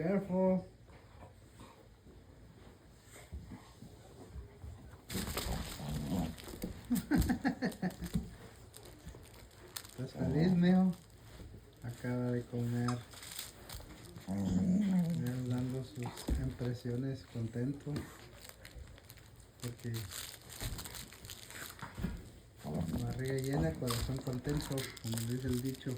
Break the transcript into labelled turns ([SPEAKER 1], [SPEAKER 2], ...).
[SPEAKER 1] Careful. ¿Estás feliz, mijo? Acaba de comer. Él dando sus impresiones contento. Porque barriga llena, corazón contento, como dice el dicho.